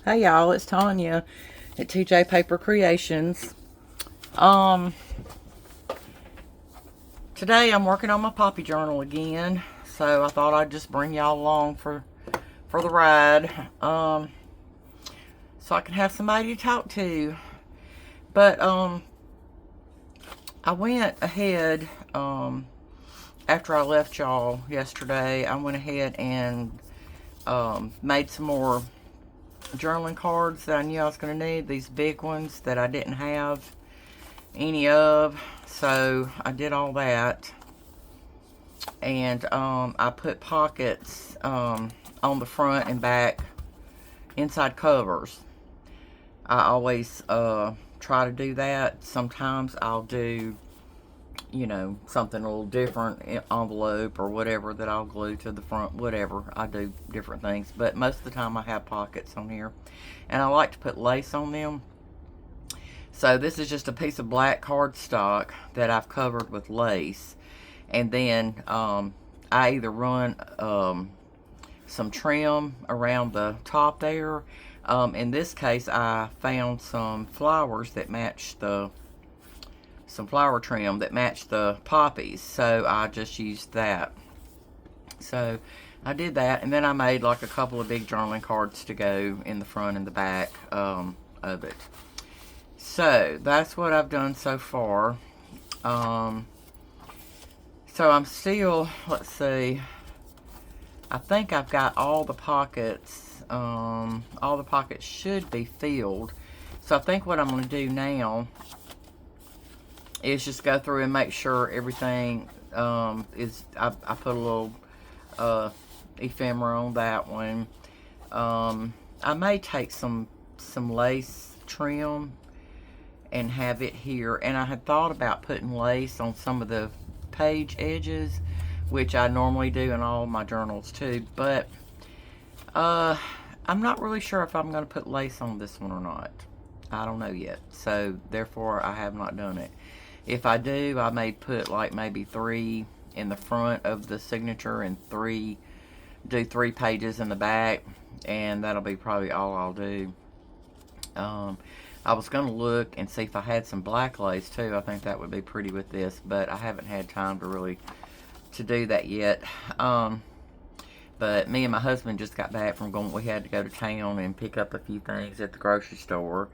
Hey y'all, it's Tanya at TJ Paper Creations. Um, Today I'm working on my poppy journal again, so I thought I'd just bring y'all along for the ride. So I can have somebody to talk to. But I went ahead after I left y'all yesterday. I went ahead and made some more journaling cards that I knew I was going to need. These big ones that I didn't have any of, so I did all that. And I put pockets on the front and back inside covers. I always try to do that. Sometimes I'll do, something a little different, envelope or whatever that I'll glue to the front, whatever. I do different things, but most of the time I have pockets on here. And I like to put lace on them. So this is just a piece of black cardstock that I've covered with lace. And then I either run some trim around the top there. In this case, I found some flowers that match some flower trim that match the poppies. So I just used that. So I did that, and then I made like a couple of big journaling cards to go in the front and the back of it. So that's what I've done so far. Um, so I'm still, let's see, I think I've got all the pockets. All the pockets should be filled. So I think what I'm going to do now is just go through and make sure everything is. I put a little ephemera on that one. I may take some lace trim and have it here. And I had thought about putting lace on some of the page edges, which I normally do in all my journals too. But I'm not really sure if I'm going to put lace on this one or not. I don't know yet. So therefore, I have not done it. If I do, I may put like maybe 3 in the front of the signature and do 3 pages in the back, and that'll be probably all I'll do. I was going to look and see if I had some black lace too. I think that would be pretty with this, but I haven't had time to do that yet. But me and my husband just got back from going. We had to go to town and pick up a few things at the grocery store.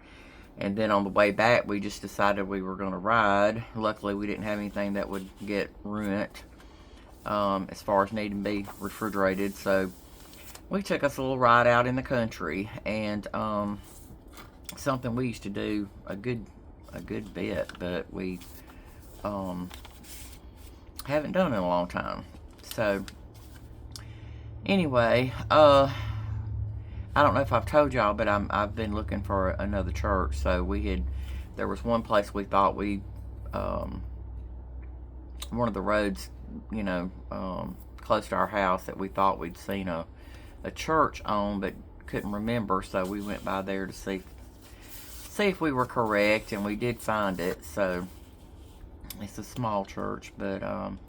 And then on the way back, we just decided we were going to ride. Luckily, we didn't have anything that would get ruined as far as needing to be refrigerated. So we took us a little ride out in the country. And something we used to do a good bit, but we haven't done in a long time. So anyway, I don't know if I've told y'all, but I've been looking for another church. So there was one place we thought one of the roads, close to our house that we thought we'd seen a church on, but couldn't remember. So we went by there to see if we were correct, and we did find it. So it's a small church, but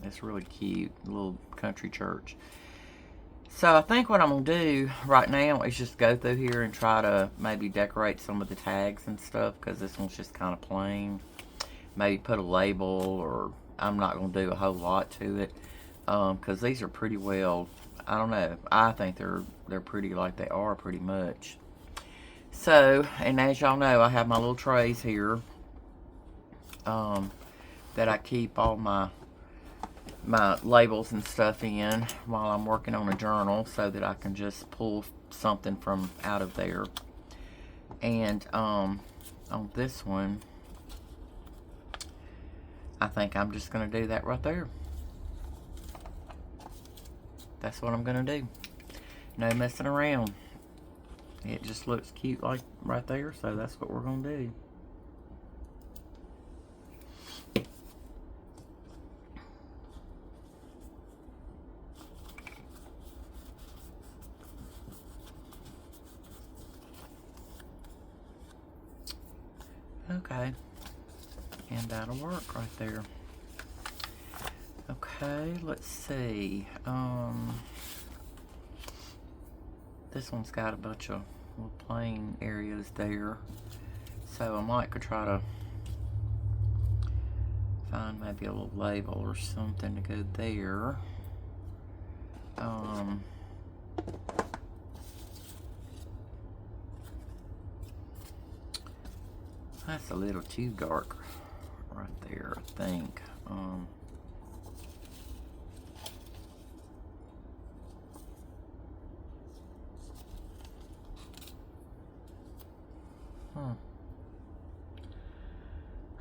it's really cute, a little country church. So I think what I'm going to do right now is just go through here and try to maybe decorate some of the tags and stuff, because this one's just kind of plain. Maybe put a label, or I'm not going to do a whole lot to it, because these are pretty well, I don't know, I think they're pretty like they are pretty much. So, and as y'all know, I have my little trays here that I keep all my labels and stuff in while I'm working on a journal, so that I can just pull something from out of there. And on this one, I think I'm just going to do that right there. That's what I'm going to do. No messing around. It just looks cute like right there, so that's what we're going to do. Okay, and that'll work right there. Okay, let's see. This one's got a bunch of little plain areas there. So I might could try to find maybe a little label or something to go there. That's a little too dark right there, I think.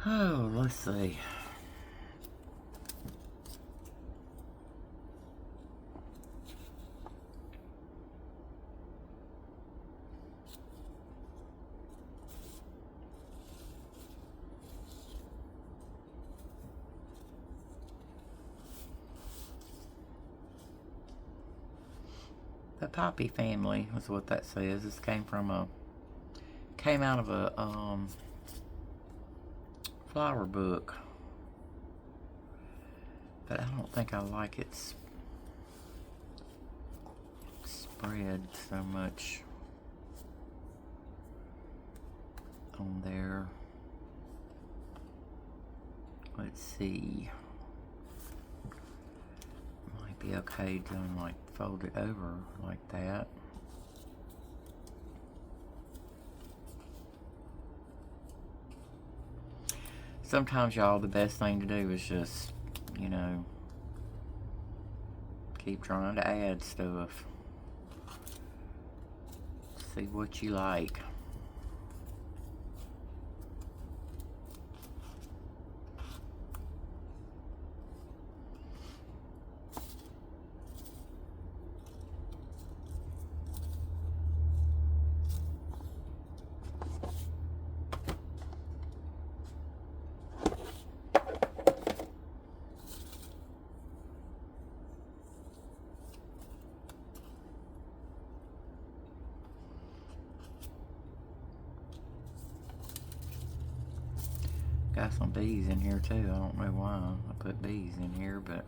Oh, let's see. The Poppy Family is what that says. This came out of a flower book, but I don't think I like it spread so much on there. Let's see. Might be okay to like fold it over like that. Sometimes, y'all, the best thing to do is just, you know, keep trying to add stuff. See what you like. Got some bees in here too. I don't know why I put bees in here, but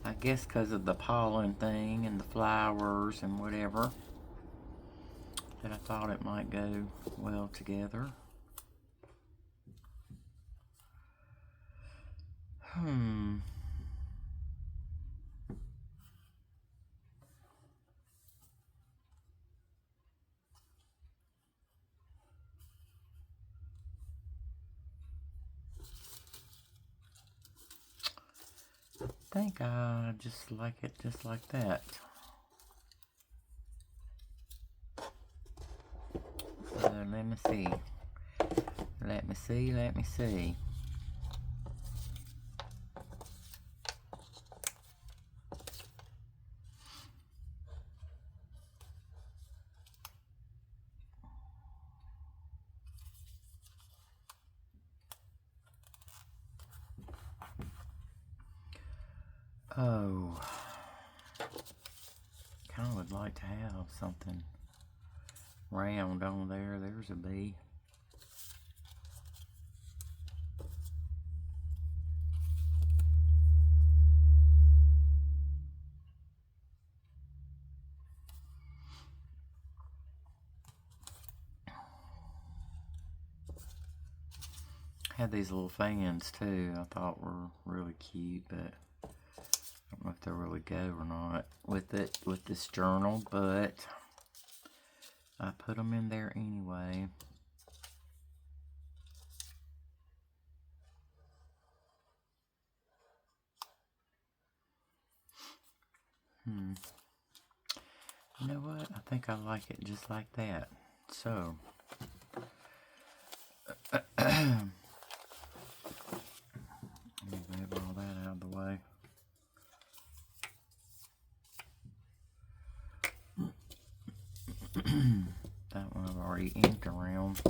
I guess because of the pollen thing and the flowers and whatever, that I thought it might go well together. I think I just like it just like that. So let me see. Let me see, let me see. Oh, kind of would like to have something round on there. There's a bee. Had these little fans too, I thought were really cute, but I don't know if they'll really go or not with it, with this journal, but I put them in there anyway. You know what? I think I like it just like that. So, let me move all that out of the way. That one I've already inked around.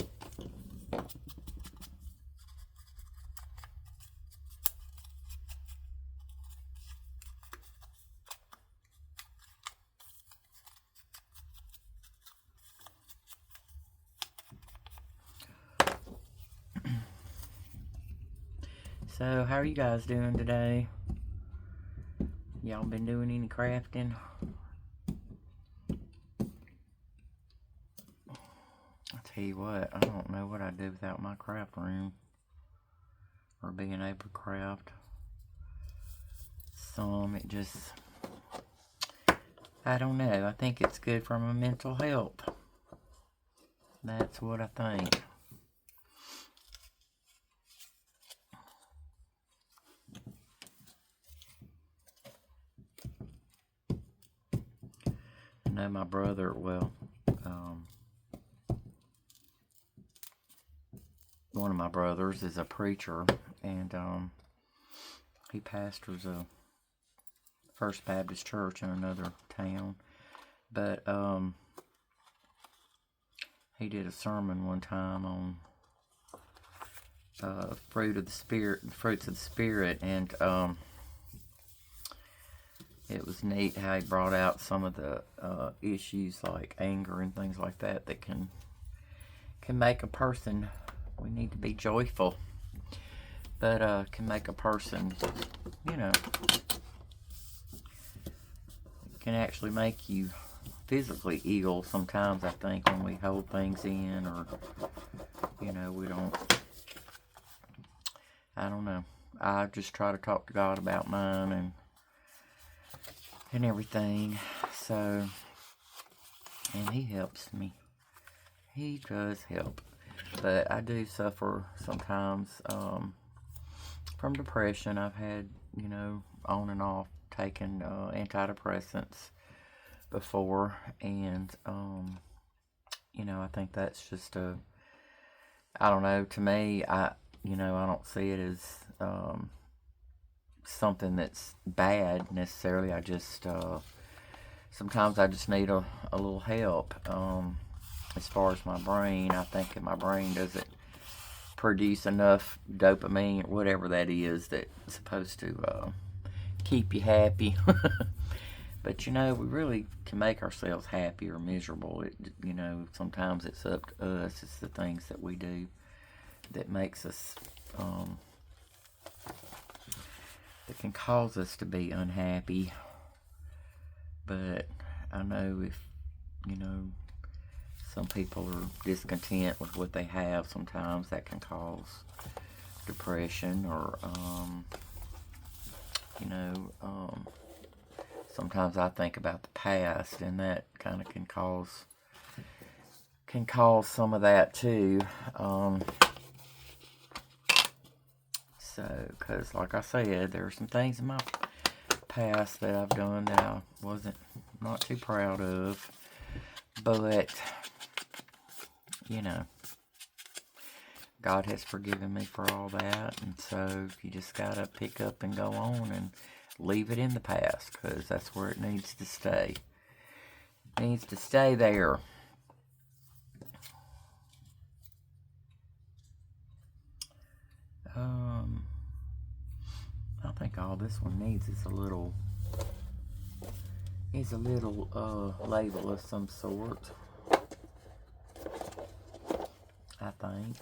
So, how are you guys doing today? Y'all been doing any crafting? Tell you what, I don't know what I'd do without my craft room. Or being able to craft. It just, I don't know. I think it's good for my mental health. That's what I think. I know my brother, well, one of my brothers is a preacher, and he pastors a First Baptist church in another town. But he did a sermon one time on fruits of the Spirit, and it was neat how he brought out some of the issues like anger and things like that that can make a person. We need to be joyful, but can make a person, you know, can actually make you physically ill sometimes, I think, when we hold things in, or, you know, we don't, I don't know. I just try to talk to God about mine and everything, so, and he helps me. He does help, but I do suffer sometimes from depression. I've had, you know, on and off taken antidepressants before, and you know, I think that's just I don't know, to me, you know, I don't see it as something that's bad necessarily. I just sometimes I just need a little help. As far as my brain, I think that my brain doesn't produce enough dopamine, whatever that is, that's supposed to keep you happy. But, you know, we really can make ourselves happy or miserable. You know, sometimes it's up to us. It's the things that we do that makes us, that can cause us to be unhappy. But I know if, you know, some people are discontent with what they have, sometimes that can cause depression, or, you know, sometimes I think about the past, and that kind of can cause some of that too. So, because like I said, there are some things in my past that I've done that I not too proud of, but, you know, God has forgiven me for all that, and so you just gotta pick up and go on and leave it in the past, because that's where it needs to stay. It needs to stay there. I think all this one needs is a little label of some sort, I think.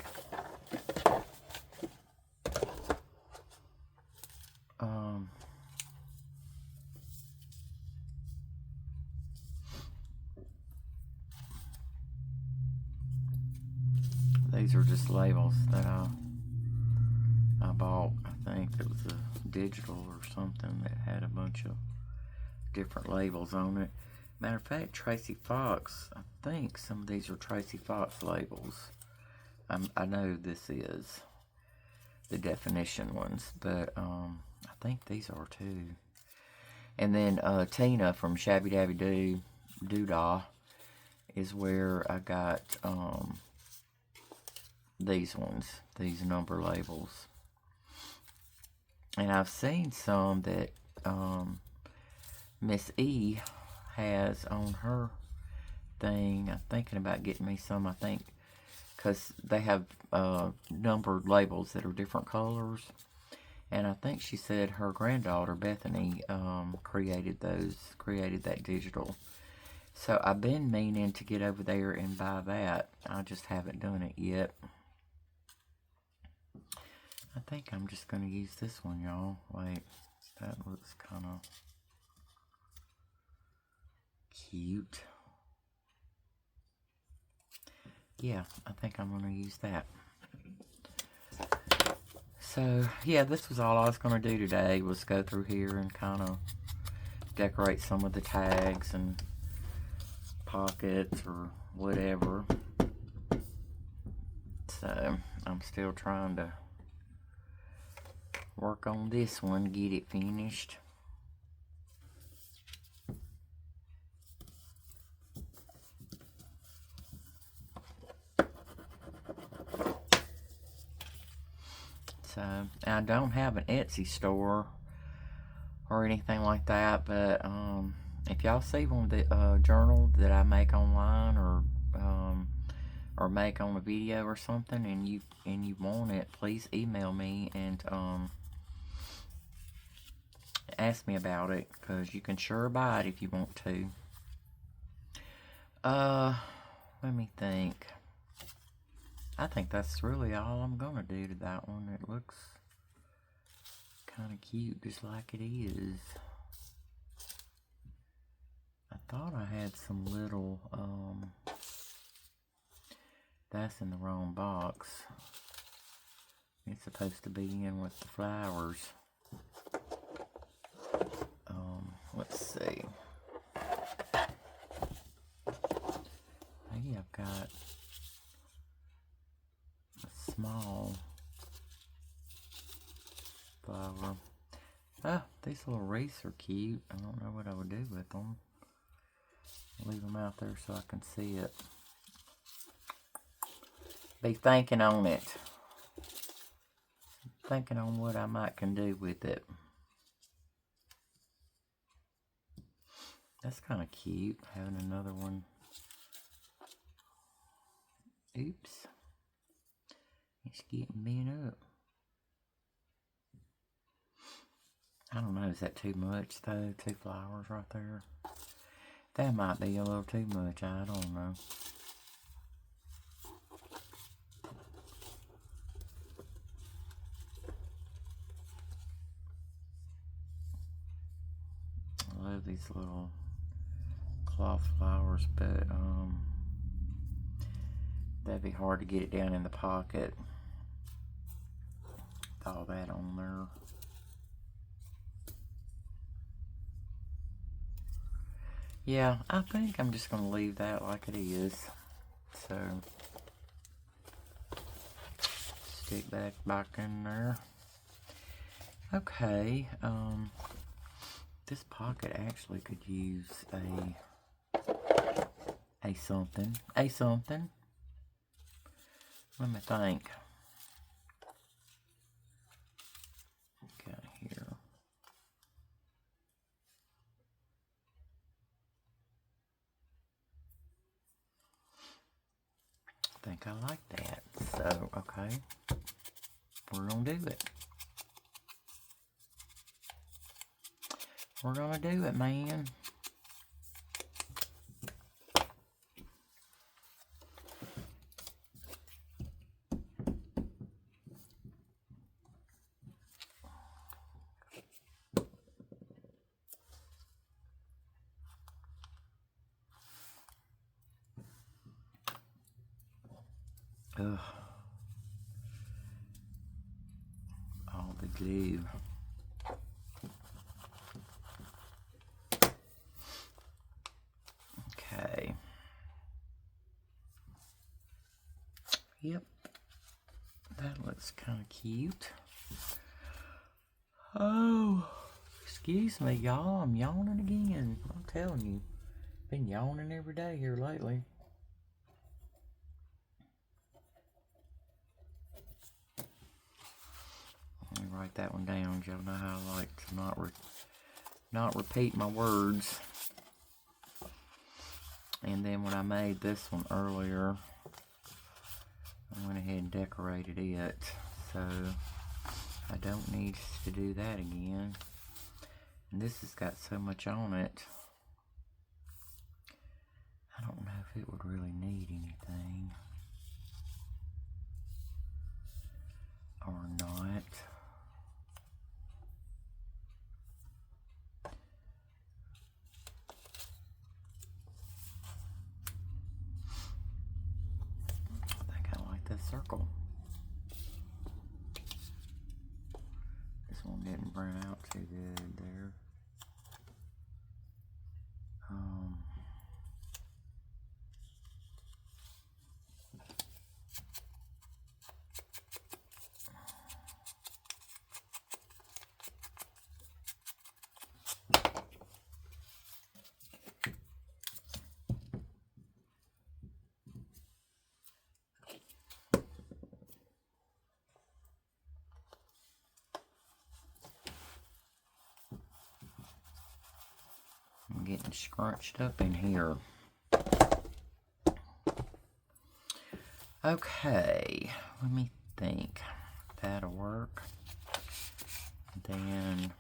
These are just labels that I bought. I think it was a digital or something that had a bunch of different labels on it. Matter of fact, Tracy Fox, I think some of these are Tracy Fox labels. I know this is the definition ones, but I think these are too. And then Tina from Shabby Dabby Doodah is where I got these ones, these number labels. And I've seen some that Miss E has on her thing. I'm thinking about getting me some, I think, because they have numbered labels that are different colors. And I think she said her granddaughter, Bethany, created that digital. So I've been meaning to get over there and buy that. I just haven't done it yet. I think I'm just going to use this one, y'all. Wait, that looks kind of cute. yeah, I think I'm going to use that. So, yeah, this was all I was going to do today, was go through here and kind of decorate some of the tags and pockets or whatever. So, I'm still trying to work on this one, get it finished. So, I don't have an Etsy store or anything like that, but if y'all see one of the journals that I make online or make on a video or something, and you want it, please email me and ask me about it, because you can sure buy it if you want to. Let me think. I think that's really all I'm gonna do to that one. It looks kind of cute, just like it is. I thought I had some little, that's in the wrong box. It's supposed to be in with the flowers. Let's see. Maybe I've got a small flower. Ah, these little wreaths are cute. I don't know what I would do with them. Leave them out there so I can see it. Be thinking on it. Thinking on what I might can do with it. That's kind of cute, having another one. Oops. It's getting bent up. I don't know, is that too much though? 2 flowers right there. That might be a little too much, I don't know. I love these little cloth flowers, but that'd be hard to get it down in the pocket with all that on there. Yeah, I think I'm just going to leave that like it is. So, stick that back in there. Okay, this pocket actually could use a something. Let me think. Okay, here. I think I like that. So, okay. We're gonna do it. We're gonna do it, man. Ugh. All the glue. Okay. Yep. That looks kind of cute. Oh, excuse me, y'all. I'm yawning again. I'm telling you. Been yawning every day here lately. Let me write that one down. Y'all know how I like to not repeat my words. And then when I made this one earlier, I went ahead and decorated it. So I don't need to do that again. And this has got so much on it. I don't know if it would really need anything or not. getting scrunched up in here. Okay, let me think. That'll work. Then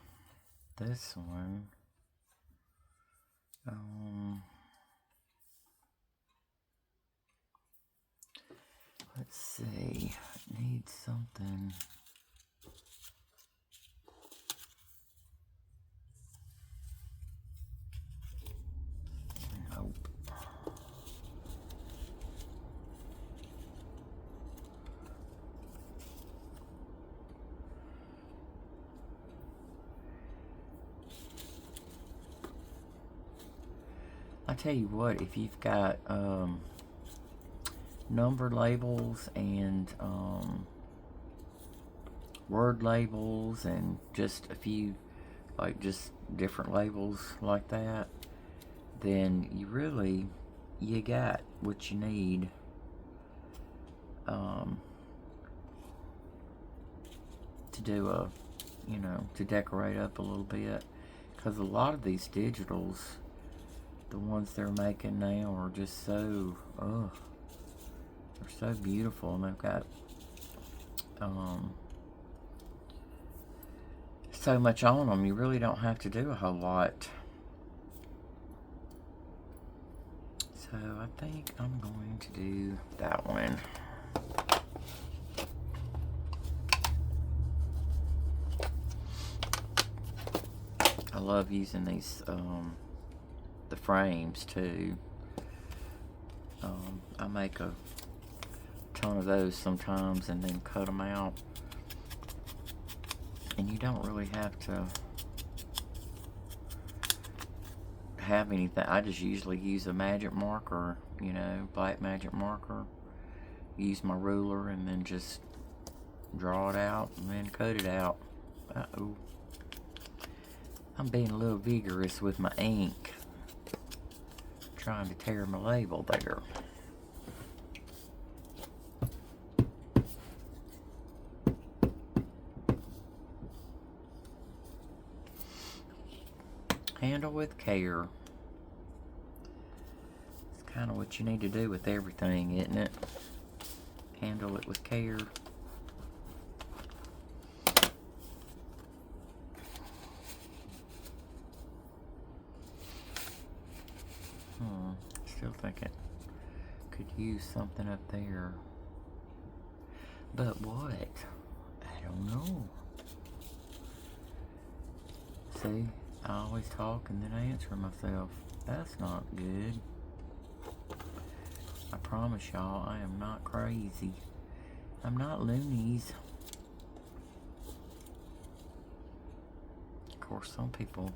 this one. Let's see. I need something. Nope. I tell you what, if you've got number labels and word labels and just a few, like just different labels like that, then you got what you need to do to decorate up a little bit, because a lot of these digitals, the ones they're making now, are just so, they're so beautiful, and they've got so much on them. You really don't have to do a whole lot. So I think I'm going to do that one. I love using these the frames too. I make a ton of those sometimes and then cut them out, and you don't really have to have anything. I just usually use a magic marker, black magic marker, use my ruler, and then just draw it out and then cut it out. Uh-oh, I'm being a little vigorous with my ink, trying to tear my label there. Handle with care. It's kind of what you need to do with everything, isn't it? Handle it with care. Still thinking could use something up there. But what? I don't know. See? I always talk and then I answer myself. That's not good. I promise y'all, I am not crazy. I'm not loonies. Of course, some people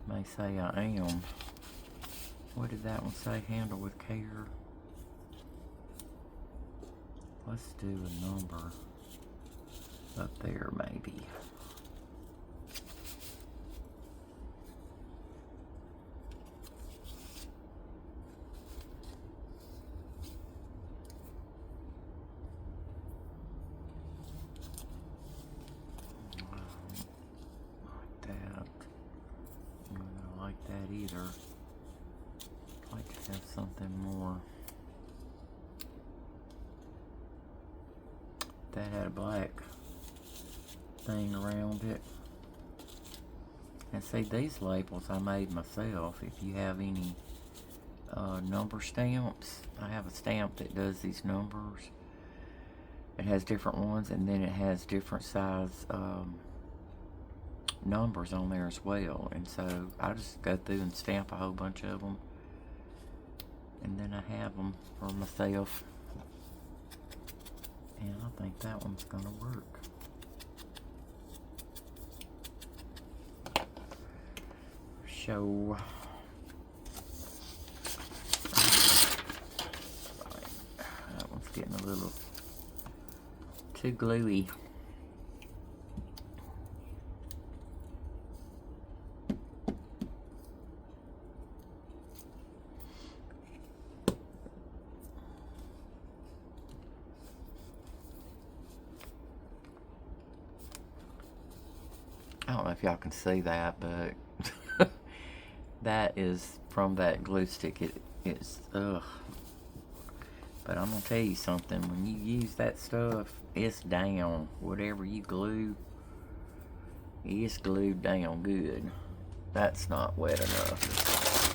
may say I am. What did that one say? Handle with care. Let's do a number up there, maybe. Either. I'd like to have something more. That had a black thing around it. And see, these labels I made myself. If you have any number stamps, I have a stamp that does these numbers. It has different ones, and then it has different size numbers on there as well, and so I just go through and stamp a whole bunch of them, and then I have them for myself, and I think that one's gonna work. So that one's getting a little too gluey. I don't know if y'all can see that, but That is from that glue stick. It's, ugh. But I'm going to tell you something. When you use that stuff, it's down. Whatever you glue, it's glued down good. That's not wet enough.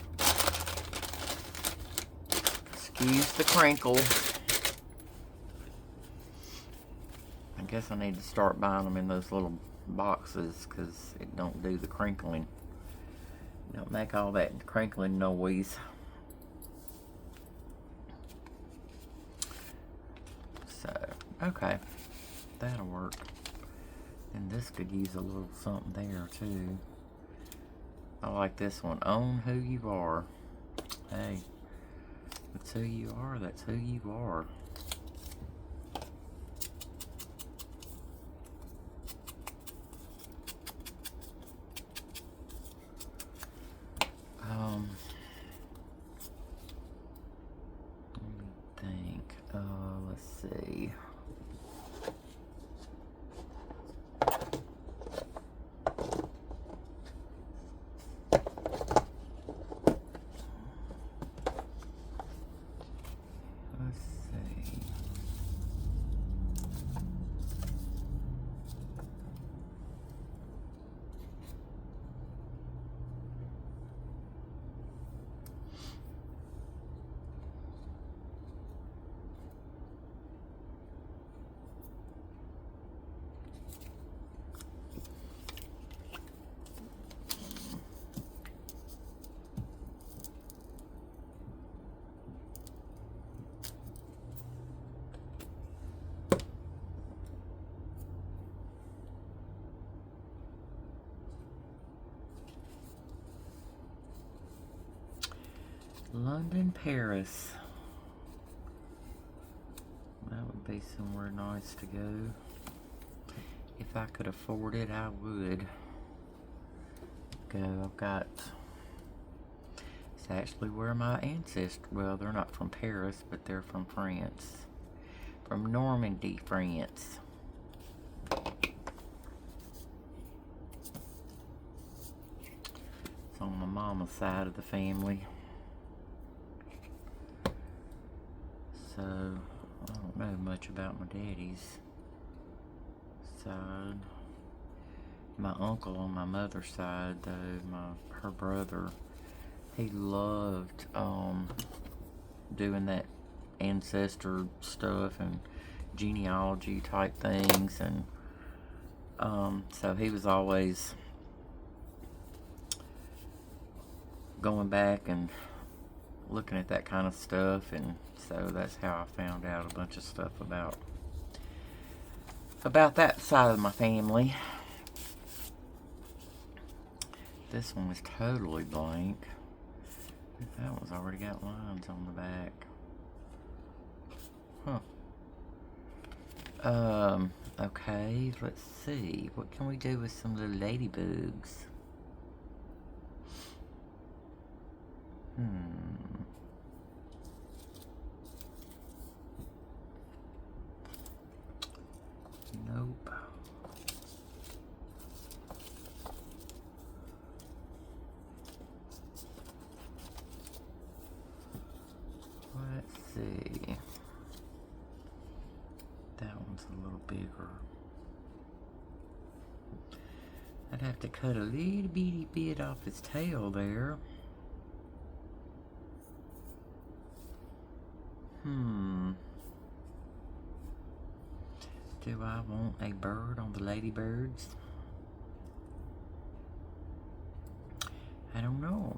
Excuse the crinkle. I guess I need to start buying them in those little boxes because it don't do the crinkling. It don't make all that crinkling noise. So, okay. That'll work. And this could use a little something there too. I like this one. Own who you are. Hey, that's who you are. That's who you are. Let me think. Let's see. London, Paris. That would be somewhere nice to go. If I could afford it, I would go. I've got, it's actually where my ancestors, well, they're not from Paris, but they're from France. From Normandy, France. It's on my mama's side of the family. So, I don't know much about my daddy's side. My uncle on my mother's side, though, her brother, he loved doing that ancestor stuff and genealogy type things, and so he was always going back and looking at that kind of stuff, and so that's how I found out a bunch of stuff about that side of my family. This one is totally blank. That one's already got lines on the back. Huh. Okay, let's see. What can we do with some little ladybugs? Nope. Let's see. That one's a little bigger. I'd have to cut a little bitty bit off his tail there. Do I want a bird on the ladybirds? I don't know.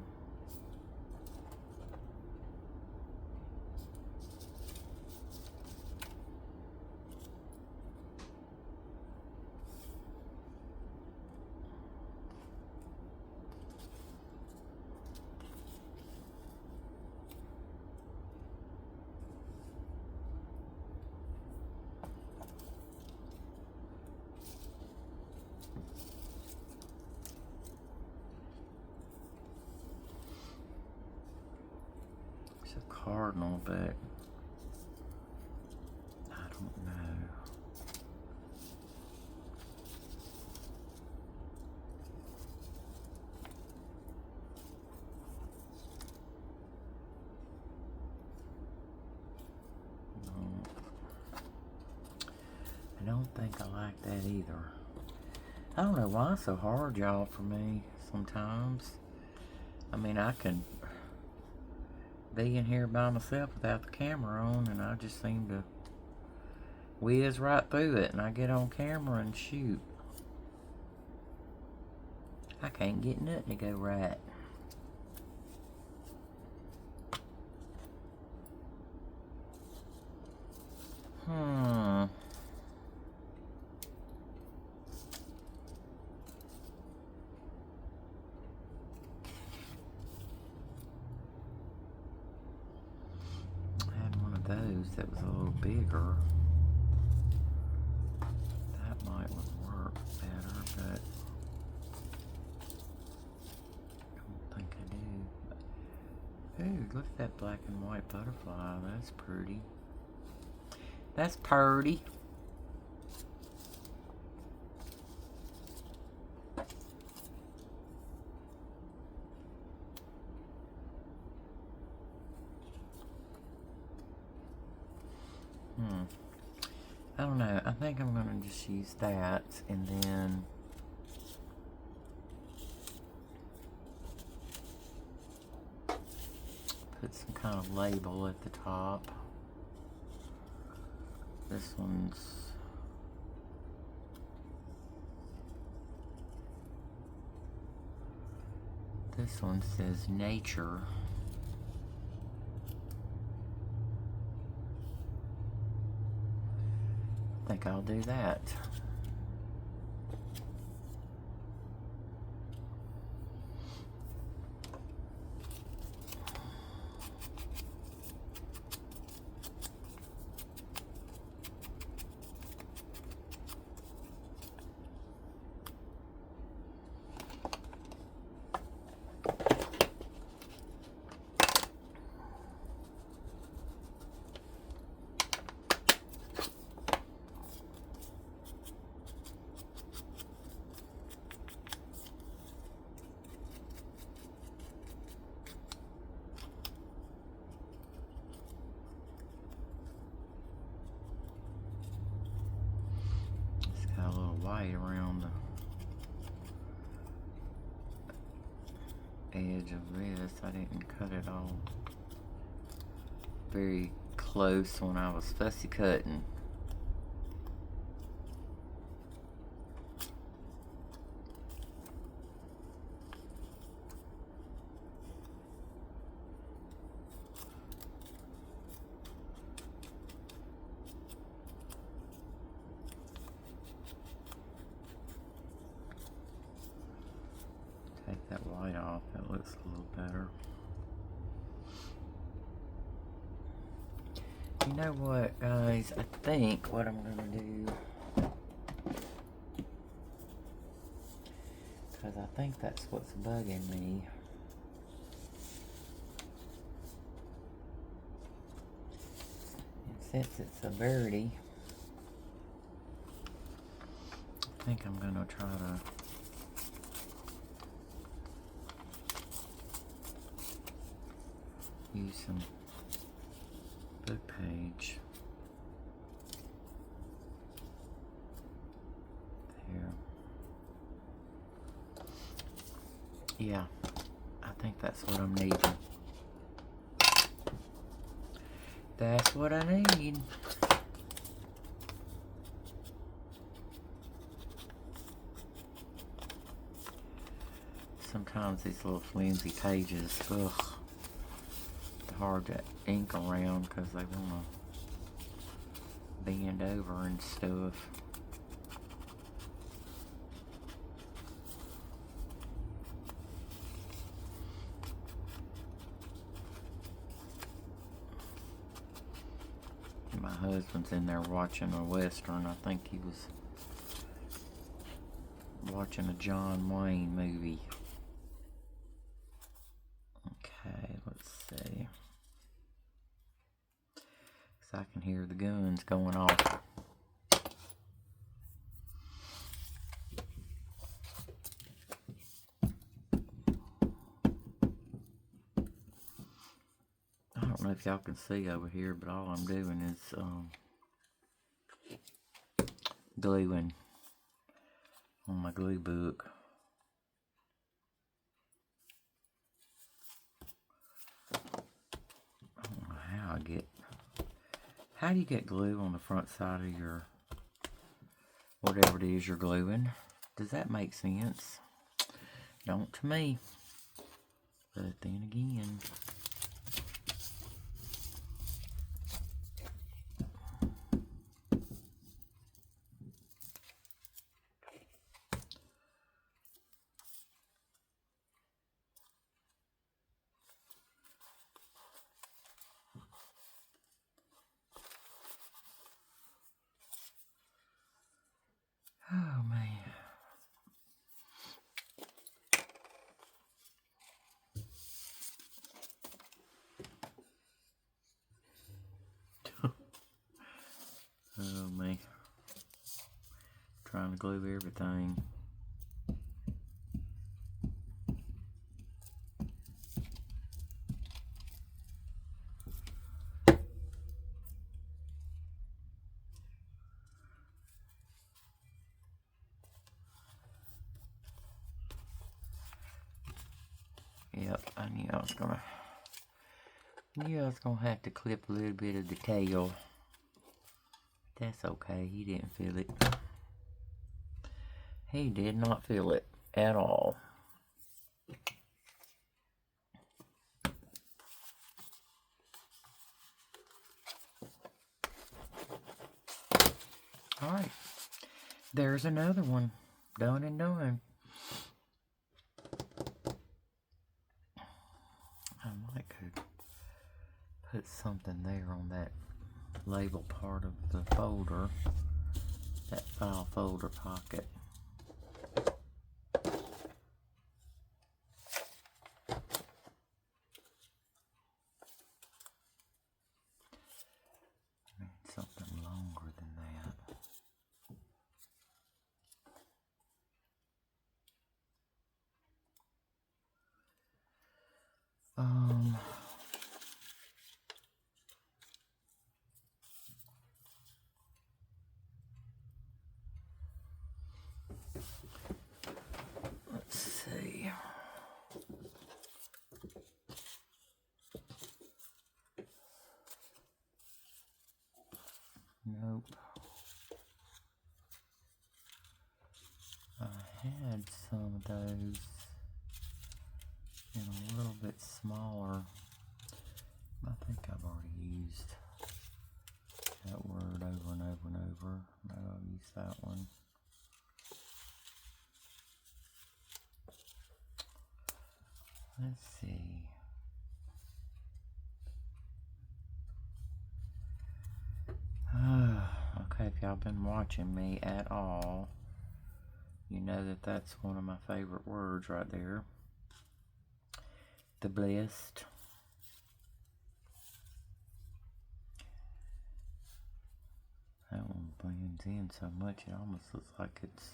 It's a cardinal, but I don't know. I don't think I like that either. I don't know why it's so hard, y'all, for me sometimes. I mean, I can be in here by myself without the camera on, and I just seem to whiz right through it, and I get on camera and shoot. I can't get nothing to go right. I had one of those that was a little bigger. That might work better, but I don't think I do. Ooh, look at that black and white butterfly. That's pretty. That's purty. I don't know. I think I'm going to just use that and then put some kind of label at the top. This one says nature. I think I'll do that. Got a little white around the edge of this. I didn't cut it all very close when I was fussy cutting. Take that white off, that looks a little better. You know what, guys? I think what I'm going to do, because I think that's what's bugging me. And since it's a birdie, I think I'm going to try to use some book page there. Yeah, I think that's what I'm needing. That's what I need. Sometimes these little flimsy pages, ugh, hard to ink around because they want to bend over and stuff. My husband's in there watching a Western. I think he was watching a John Wayne movie. Okay, let's see. I can hear the guns going off. I don't know if if y'all can see over here, but all I'm doing is gluing on my glue book. I don't know how do you get glue on the front side of your whatever it is you're gluing? Does that make sense? Don't to me. But then again, oh man. Oh man. Trying to glue everything. Yep, I knew I was gonna have to clip a little bit of the tail. That's okay, he didn't feel it. He did not feel it at all. Alright, there's another one. Done and done. I might could put something there on that label part of the folder, that file folder pocket. Something longer than that. Let's see. Nope. I had some of those in a little bit smaller. I think I've already used that word over and over and over. No, I'll use that one. Let's see. Okay, if y'all been watching me at all, you know that that's one of my favorite words right there. The blessed. That one blends in so much it almost looks like it's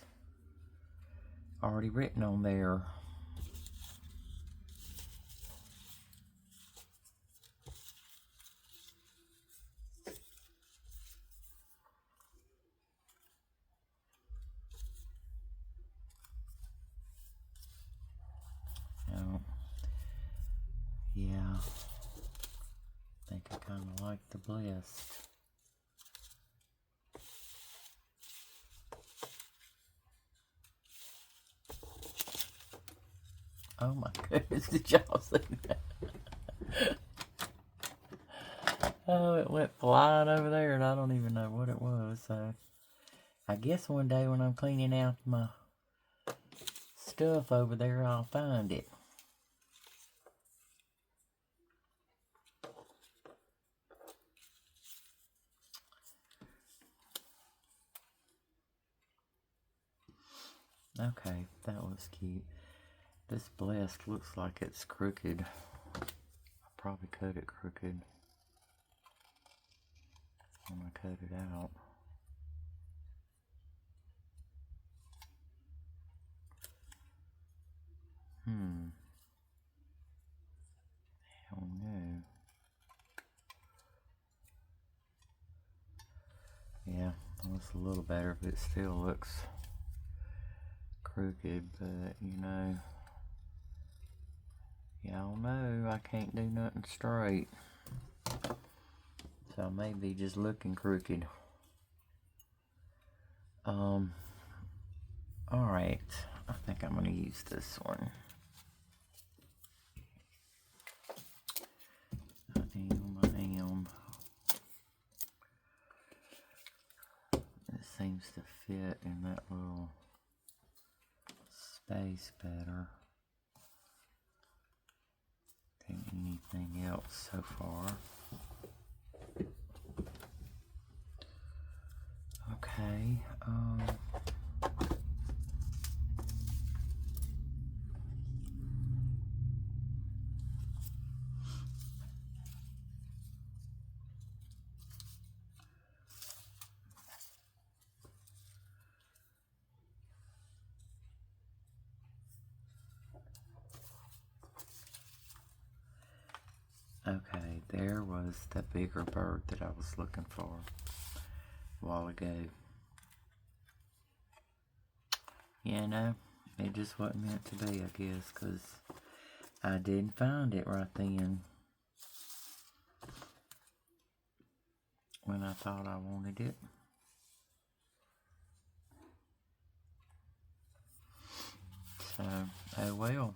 already written on there. Yeah, I think I kind of like the blessed. Oh my goodness, did y'all see that? Oh, it went flying over there and I don't even know what it was. So I guess one day when I'm cleaning out my stuff over there, I'll find it. Okay, that was cute. This blessed looks like it's crooked. I probably cut it crooked when I cut it out. Hell no. Yeah, that's a little better, but it still looks crooked. But you know, y'all know I can't do nothing straight, so I may be just looking crooked. Alright, I think I'm going to use this one. I am. It seems to fit in that little space better than anything else so far. Okay, okay, there was the bigger bird that I was looking for a while ago. You know, it just wasn't meant to be, I guess, because I didn't find it right then when I thought I wanted it. So, oh well.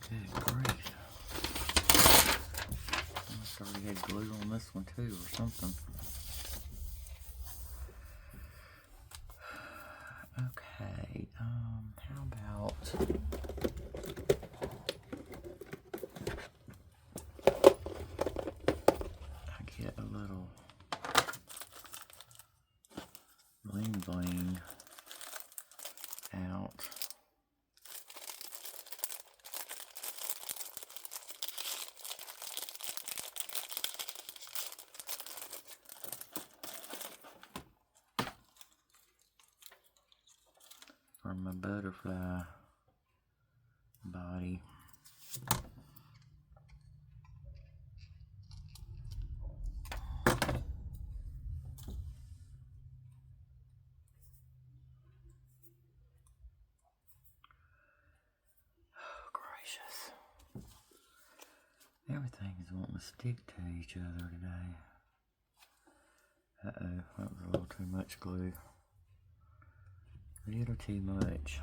Good grief. I must already had glue on this one too or something. Okay, how about I get a little bling bling out. For my butterfly body. Oh, gracious. Everything is wanting to stick to each other today. Uh-oh, that was a little too much glue. A little too much.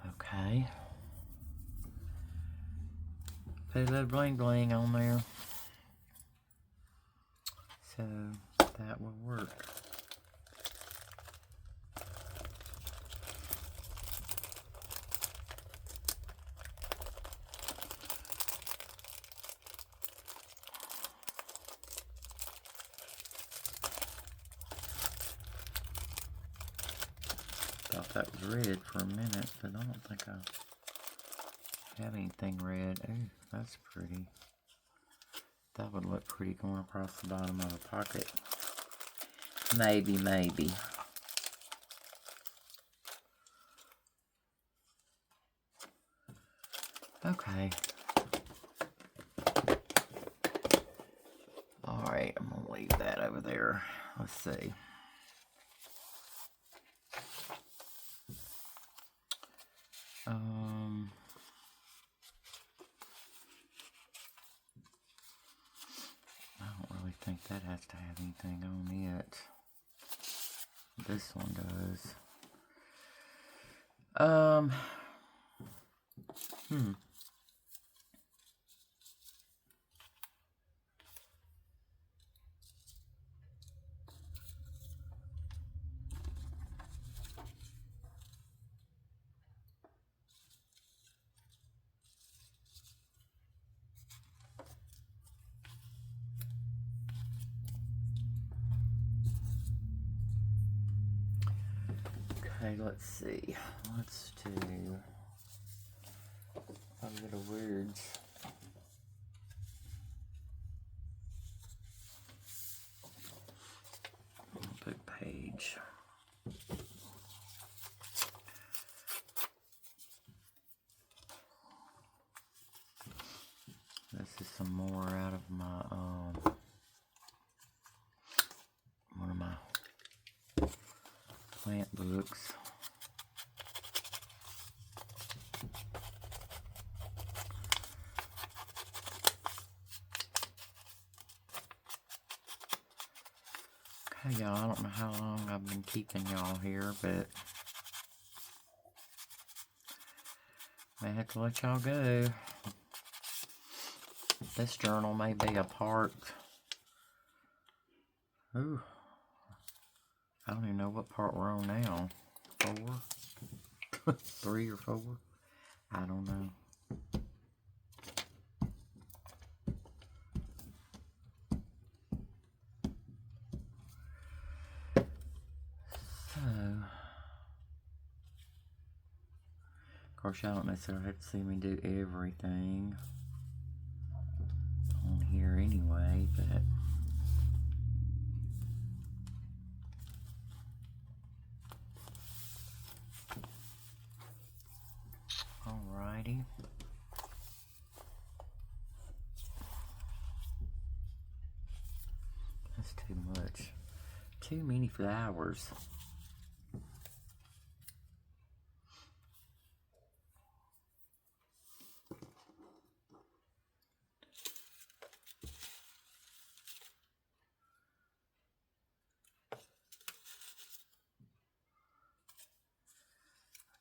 Okay. Put a little bling bling on there. So that will work. Thought that was red for a minute, but I don't think I have anything red. Ooh, that's pretty. That would look pretty going across the bottom of a pocket. Maybe, maybe. Okay. Alright, I'm going to leave that over there. Let's see. I don't really think that has to have anything on it. This one does. Okay, let's see. Let's do a little words. Put page. This is some more out of my one of my plant books. Okay, y'all, I don't know how long I've been keeping y'all here, but I have to let y'all go. This journal may be a part. Ooh, I don't even know what part we're on now. 4? 3 or 4? I don't know. So, of course, y'all don't necessarily have to see me do everything on here anyway, but alrighty. That's too much. Too many flowers.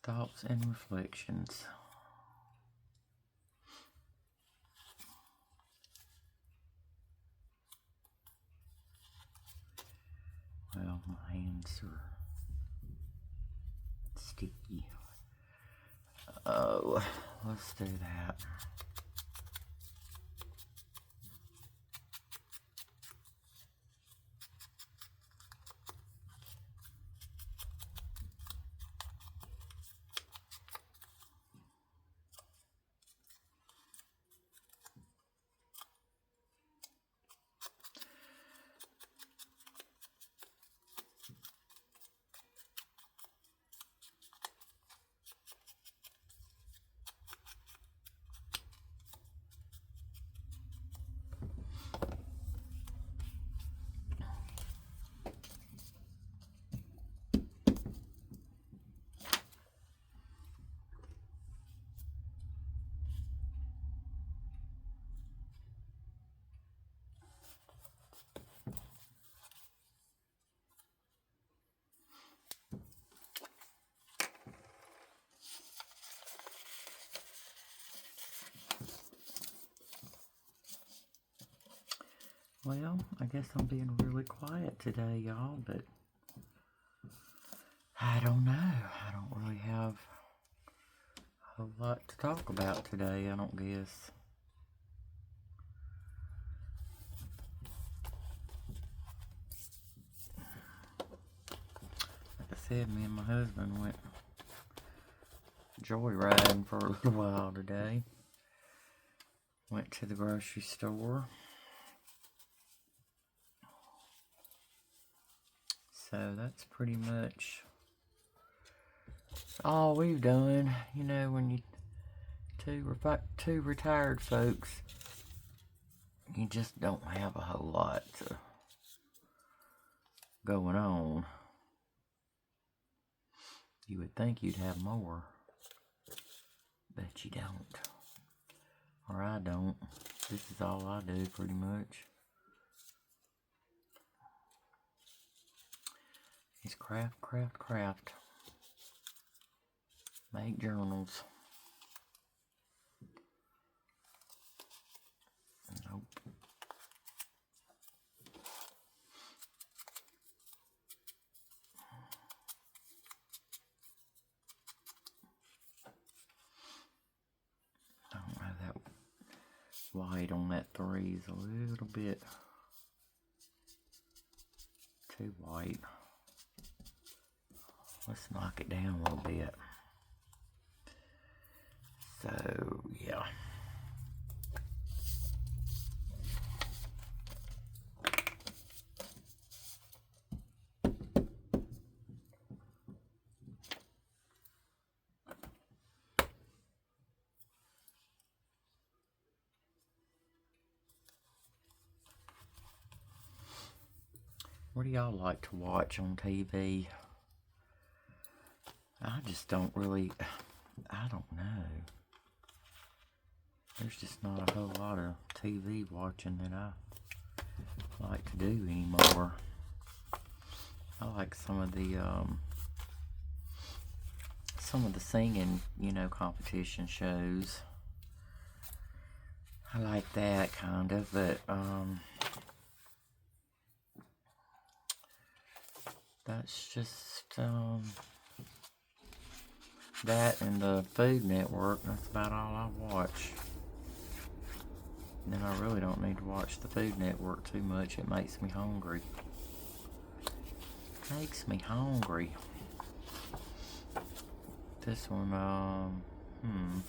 Thoughts and reflections. Well, my hands are sticky. Oh, let's do that. Well, I guess I'm being really quiet today, y'all, but I don't know. I don't really have a whole lot to talk about today, I don't guess. Like I said, me and my husband went joyriding for a little while today. Went to the grocery store. So that's pretty much all we've done. You know, when you two retired folks, you just don't have a whole lot going on. You would think you'd have more, but you don't. Or I don't. This is all I do pretty much. Is craft, craft, craft. Make journals. Nope. I don't know, that white on that 3 is a little bit too white. Let's knock it down a little bit. So, yeah. What do y'all like to watch on TV? I just don't really, I don't know. There's just not a whole lot of TV watching that I like to do anymore. I like some of the singing, you know, competition shows. I like that kind of, but that's just that and the Food Network. That's about all I watch. And then I really don't need to watch the Food Network too much. It makes me hungry. Makes me hungry. This one, I don't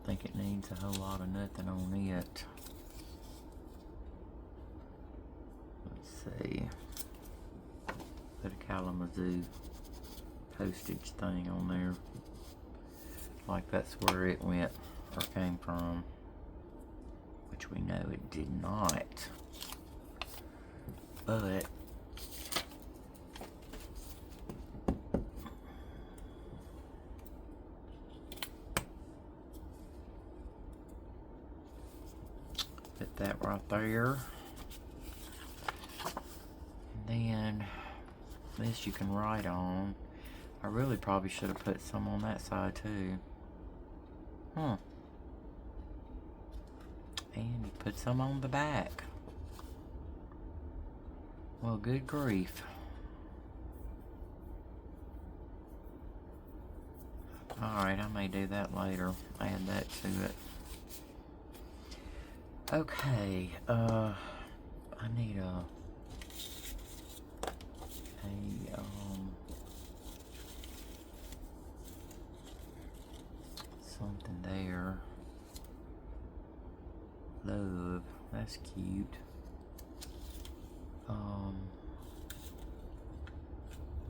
think it needs a whole lot of nothing on it. Let's see. Put a Kalamazoo postage thing on there. Like that's where it went or came from. Which we know it did not. But put that right there. And then this you can write on. I really probably should have put some on that side too. And you put some on the back. Well, good grief. Alright, I may do that later. Add that to it. Okay, I need something there. Love, that's cute.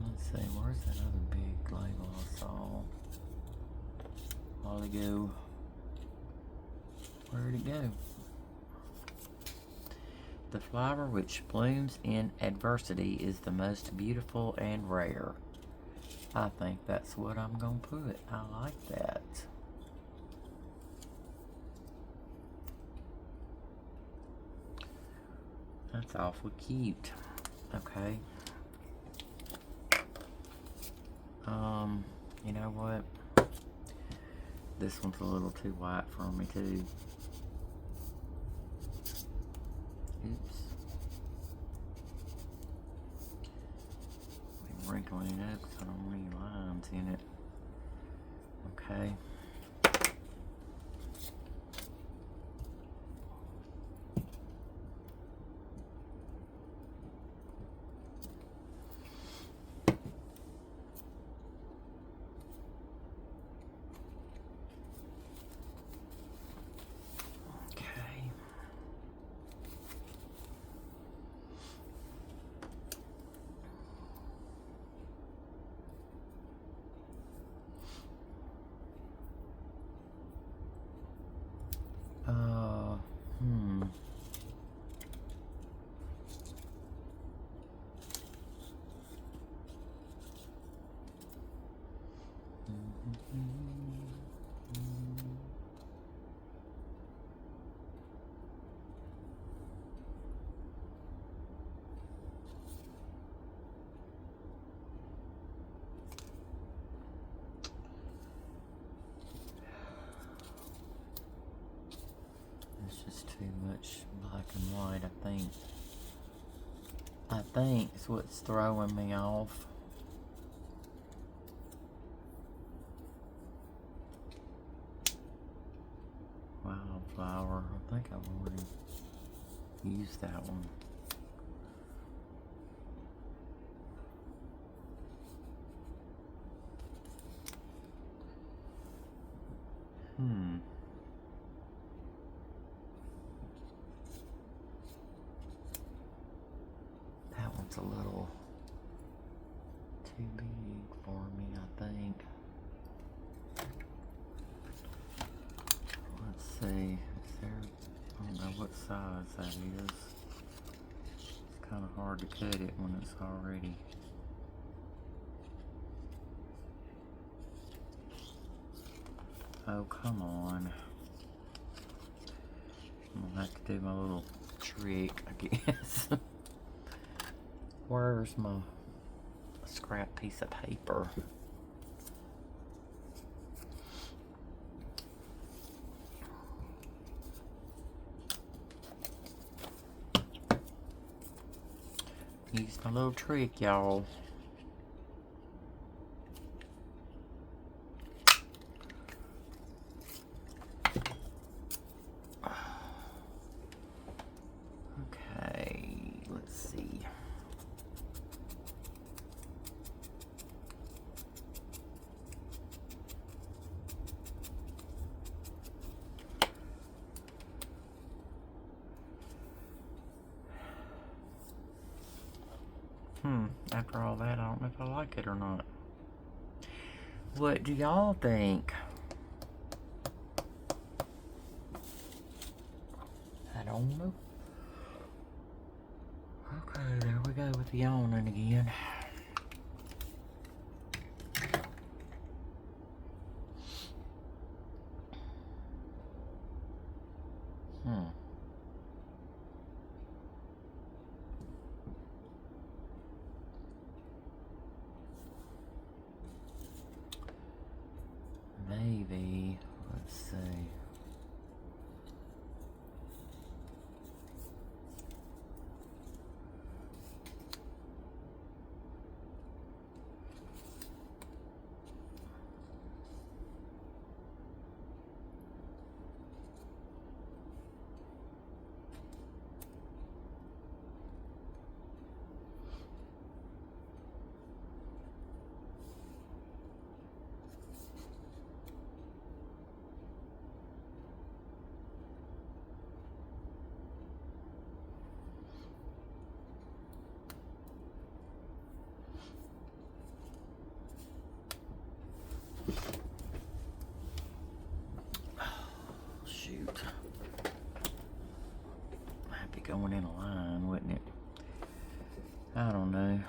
Let's see, where's that other big label I saw a while ago? Where'd it go? The flower which blooms in adversity is the most beautiful and rare. I think that's what I'm gonna put. I like that. That's awful cute. Okay. You know what? This one's a little too white for me too. Oops. I'm wrinkling it up because I don't want any lines in it. Okay. It's just too much black and white, I think. I think is what's throwing me off. Wildflower. I think I've already used that one. That one's a little too big for me, I think. Let's see. Is there, I don't know what size that is. It's kind of hard to cut it when it's already. Oh, come on. I'm gonna have to do my little trick, I guess. Where's my scrap piece of paper? Use my little trick, y'all. Okay, let's see. After all that, I don't know if I like it or not. What do y'all think? I don't know. Okay, there we go with the yawning again. Maybe, let's see. Shoot. Might be going in a line, wouldn't it? I don't know.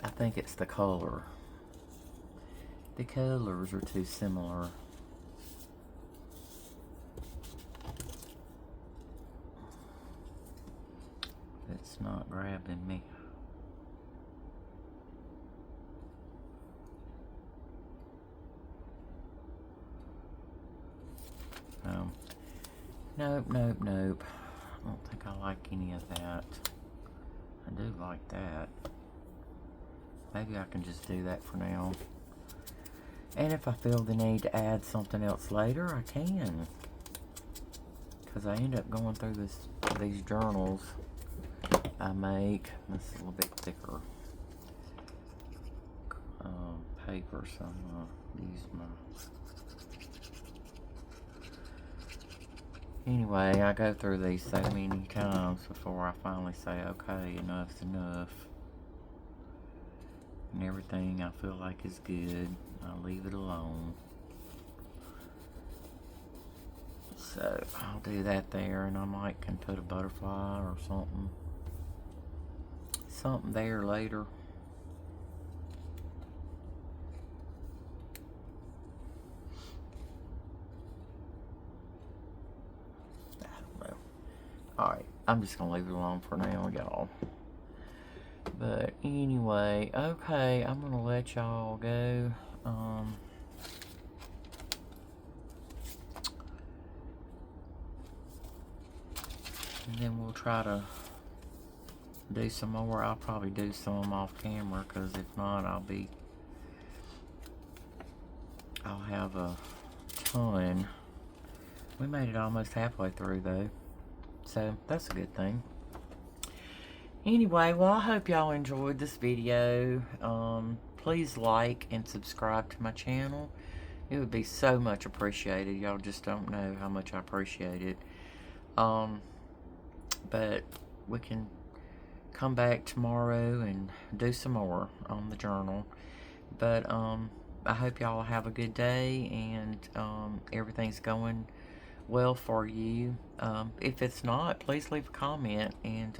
I think it's the color. The colors are too similar. It's not grabbing me. Nope. I don't think I like any of that. I do like that. Maybe I can just do that for now. And if I feel the need to add something else later, I can. Because I end up going through these journals I make. This is a little bit thicker paper, so I'm going to use my... Anyway, I go through these so many times before I finally say, okay, enough's enough. And everything I feel like is good, I'll leave it alone. So, I'll do that there, and I might can put a butterfly or something there later. Alright, I'm just going to leave it alone for now, y'all. But anyway, okay, I'm going to let y'all go. And then we'll try to do some more. I'll probably do some off camera, because if not, I'll have a ton. We made it almost halfway through, though. So, that's a good thing. Anyway, well, I hope y'all enjoyed this video. Please like and subscribe to my channel. It would be so much appreciated. Y'all just don't know how much I appreciate it. But we can come back tomorrow and do some more on the journal. But I hope y'all have a good day and everything's going well for you. If it's not, please leave a comment and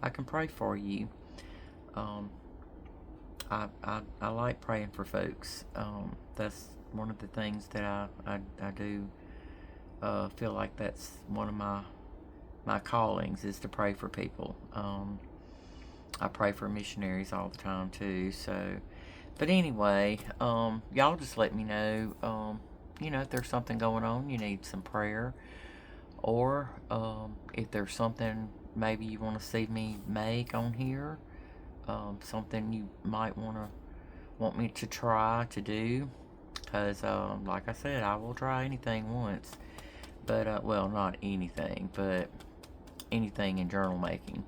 I can pray for you. I like praying for folks. That's one of the things that I do feel like that's one of my callings, is to pray for people. I pray for missionaries all the time too. So, but anyway, y'all just let me know. If there's something going on, you need some prayer, or if there's something maybe you want to see me make on here, something you might want me to try to do, because like I said, I will try anything once. But well, not anything, but anything in journal making.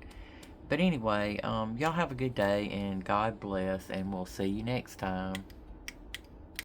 But anyway, y'all have a good day and God bless, and we'll see you next time.